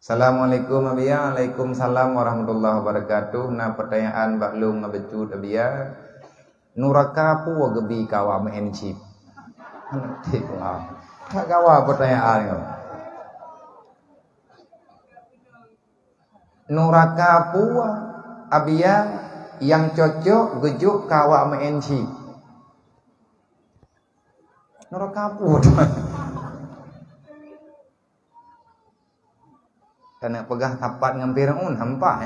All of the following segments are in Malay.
Assalamualaikum abia, Waalaikumsalam warahmatullahi wabarakatuh. Na pertanyaan baklung ngabecut abia. Nuraka pu gebi kawa mencip. Nanti lah. Tak kawa pertanyaan yo. Nuraka pu abia yang cocok gejuk kawa mencip. Nuraka pu. Karena pegah tapat ngampir hampa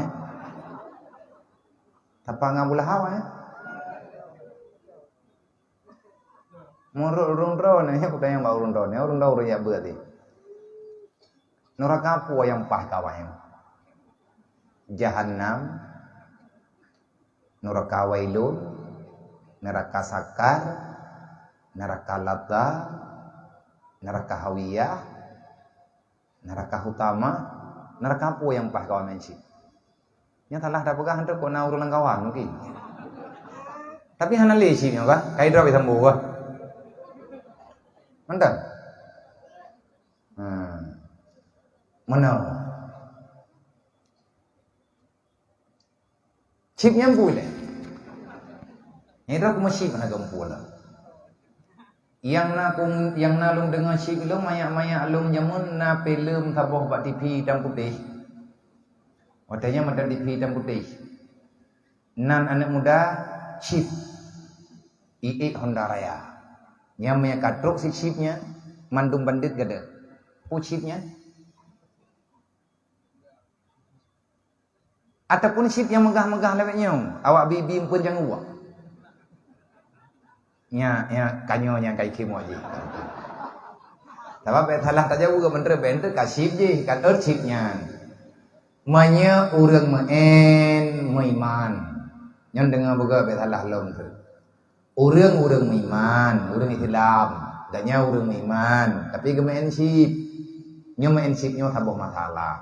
tapat ngabulah hawa muruk urung drone bukan yang urung drone ya berarti neraka apa yang pah kawang jahannam neraka wailun neraka sakar neraka ladha neraka hawiyah neraka utama neraka apa yang pah kawan menci? Yang telah dah pegah hendak kau nak urulan kawan mungkin. Tapi hana lesi ni kan? Kaya drop itu buah. Mantap. Mana? Chip yang boleh. Ini drop masih mana gampu lah. Yang nalung dengan syik lum mayak alum jamun na pelum taboh bak TV hitam putih. Wadahnya ada TV hitam putih. Nan anak muda chip II Honda Raya. Yang maya katruk si chipnya mandum bandit gada. Pu chipnya. Ataupun chip yang megah-megah lewatnya. Awak bibi pun jangan uak. Ya kanyonya kai kim aja. Tapi salah tak jauh ke menteri benter kasih je kan chipnya. Manya urang meiman. Yang dengar boga salah lom tu. Urang meiman, urang Islam, danya urang meiman, tapi gemen chip. Nyo main chipnya sabuh masalah.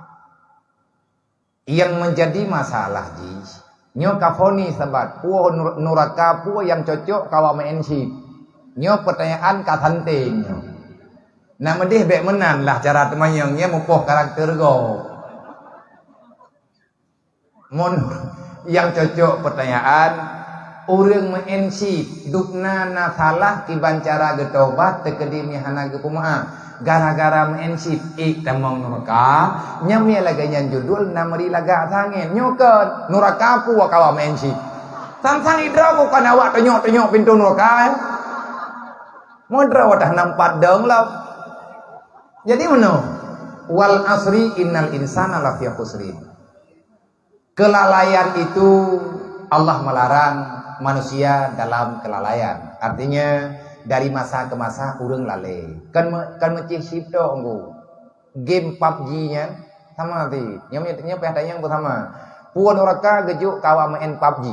Yang menjadi masalah ji. Nyo kafoni sabat puo nuraka puo yang cocok kawa mensi. Nyo pertanyaan kasanting. Nah medih bek menan lah cara temayangnya mupoh karakter go. Mon yang cocok pertanyaan urang mensi dukna na salah kiban cara getobat tekedimi hana gepumaa. Gara-gara mensip tamang nuraka nyamnya laganya judul namri laga sangin nyoket nuraka pu kawa mensip sang idra bukan awak tenyok pintu nuraka modra wadah nampak dong lah jadi mana wal asri innal insana lafi khusrin kelalaian itu Allah melarang manusia dalam kelalaian artinya dari masa ke masa urang lalai. Kan mecih sipto engko. Game PUBG-nya sama nanti. Nyamnya pihak yang sama. Puan oraka gejuk kawa main PUBG.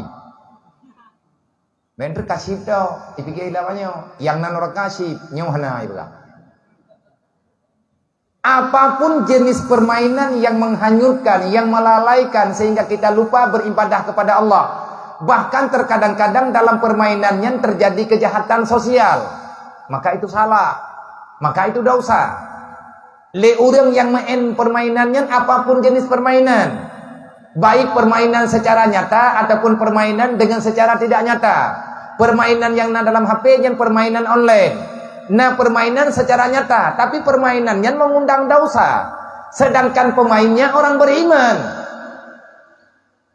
Benter kasih to, dipikir lawannya. Yang nan oraka sip nyohana ibu. Apapun jenis permainan yang menghanyutkan, yang melalaikan sehingga kita lupa beribadah kepada Allah. Bahkan terkadang-kadang dalam permainannya terjadi kejahatan sosial. Maka itu salah. Maka itu dosa. Le urang yang main permainannya apapun jenis permainan. Baik permainan secara nyata ataupun permainan dengan secara tidak nyata. Permainan yang dalam HP yang permainan online. Nah permainan secara nyata. Tapi permainannya mengundang dosa. Sedangkan pemainnya orang beriman.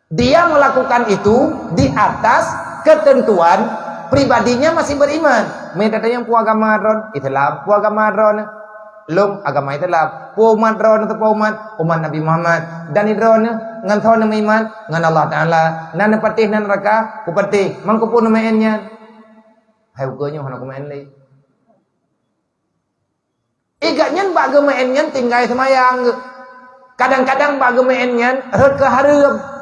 Dia melakukan itu di atas ketentuan pribadinya masih beriman. Mereka yang pu agama ron, Islam, pu agama ron, lum agama Islam, pu umat ron atau pu umat Nabi Muhammad. Dan idron ngan thon nama iman ngan Allah Taala. Nan patih nan neraka, ku patih, mangku pun nama ennya. Hai ukurnya hana ku main lagi. Igatnya bagama ennya tinggal semayang. Kadang-kadang bagama ennya rut ke hareup.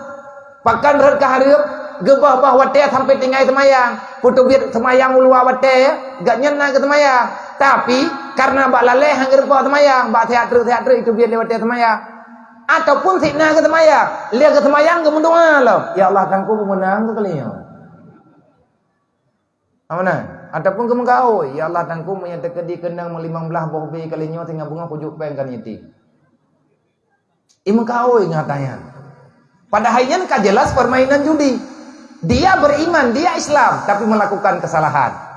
Bahkan rut kahareup gebah bah wate sampai tinggal semayang. Putu biar semayang ulua wate gak nyena ke semayang. Tapi karena bak laleh hang gerpa semayang, bak teater itu biar lewat semayang. Ataupun sikna ke semayang, lihat ke semayang ke mendoa lah. Ya Allah tangku menang ke kalian. Amana? Ataupun ke mengkau, ya Allah tangku menyatakan di kendang melimang belah bohbe kalinya tinggal bunga pujuk pen kan yati. Kau ingatnya. Padahalnya kan jelas permainan judi. Dia beriman, dia Islam, tapi melakukan kesalahan.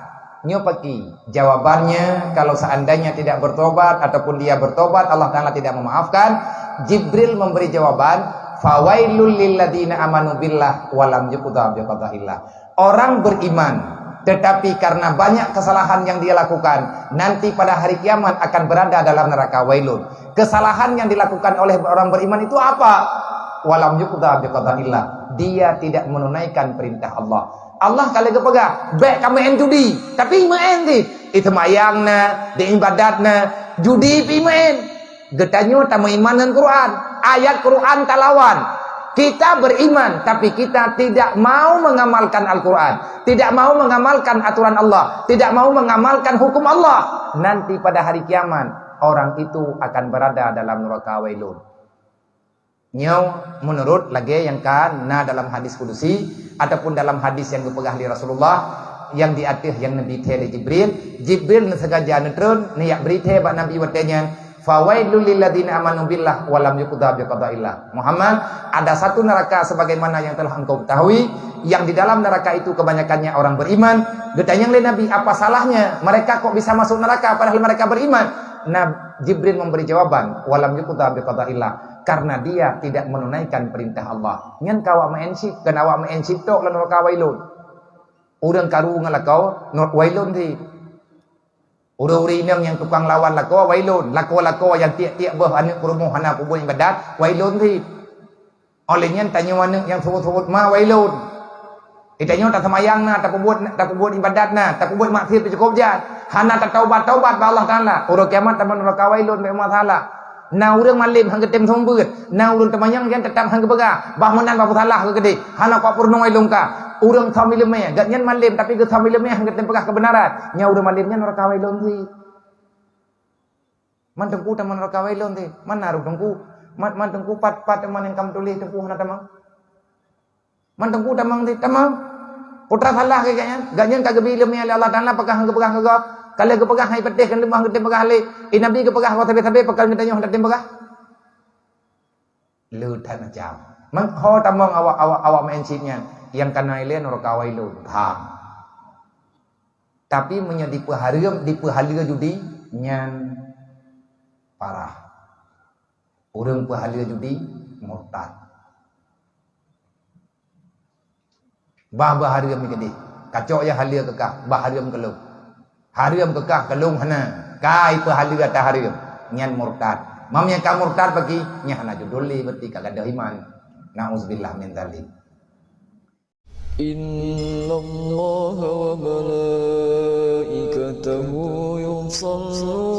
Nyopaki. Jawabannya, kalau seandainya tidak bertobat ataupun dia bertobat, Allah Ta'ala tidak memaafkan. Jibril memberi jawaban, fawailul lilladzina amanu billah walam yuqda biqadaillah. Orang beriman tetapi karena banyak kesalahan yang dia lakukan, nanti pada hari kiamat akan berada dalam neraka wailun. Kesalahan yang dilakukan oleh orang beriman itu apa? Walam yuqda biqadaillah. Dia tidak menunaikan perintah Allah. Allah kalau kepegah, baik kamu main judi, tapi main di itu mayangna, di ibadatna, judi pi main. Getanyo tamu iman dengan Quran, ayat Quran talawan. Kita beriman, tapi kita tidak mau mengamalkan Al-Quran, tidak mau mengamalkan aturan Allah, tidak mau mengamalkan hukum Allah. Nanti pada hari kiamat, orang itu akan berada dalam neraka wailun. Nyau menurut lagi yang kan, dalam hadis kudusi ataupun dalam hadis yang dipegah di Rasulullah, yang diatih yang Nabi tele Jibril sengaja netrun niat berita bak Nabi watenya. Fawailul lilladzina amanu billah walam yuqda biqadaillah. Muhammad, ada satu neraka sebagaimana yang telah engkau ketahui, yang di dalam neraka itu kebanyakannya orang beriman. Getanya oleh Nabi, apa salahnya mereka kok bisa masuk neraka padahal mereka beriman? Nah, Jibril memberi jawaban, walam yuqda biqadaillah, karena dia tidak menunaikan perintah Allah. Ngan kau mensi, kan awak mensi tok lan neraka wailun. Urang karu ngalakau wailun di uri-uri yang tukang lawan lako wailun, lako yang tiap-tiap anak perumuh anak kubur ibadat wailun ti. Olehnya tanya mana yang sebut-sebut ma wailun. Itanya tak semayang tak kubur ibadat tak kubur maksiat cukup jat. Hana tak taubat ba Allah Taala. Uru kiamat taman neraka wailun be masalah. Na urang malim hang ketem sombut. Na urang temayang yang tetap hang kebega. Bah menan ba salah ke gede. Hana kok purno wailun ka. Urang samileme gak nyen malim tapi ke samileme hang ketem pegah kebenaran. Nya urang malimnya neraka wailun ti. Man tengku taman neraka wailun ti. Man naruh tengku. Man tengku pat man yang kam tulis tengku hana tamang. Man tengku tamang ti tamang. Putra salah kayaknya. Gak nyen kagak bileme Allah Taala pegah hang pegah kagak. Kalau kepegah hai pedih kan lemah ketem pegah le. Nabi kepegah kau tabe-tabe pekal mitanya hendak tem pegah. Lutan macam. Man ho tamang awak mencitnya yang kana ile neraka wailun. Tapi menjadi paharium di pahala judi nyan parah. Urang pahala judi murtad. Baharium ni gede. Kacau ya halia kekah, baharium kelung. Harium kekah kelung hana. Kai pahala kata harium nyan murtad. Mamnya ka murtad bagi nya hana juduli berarti kagak ada iman. Nauzubillah min dzalik. Innallaha wa malaikatahu yusalluna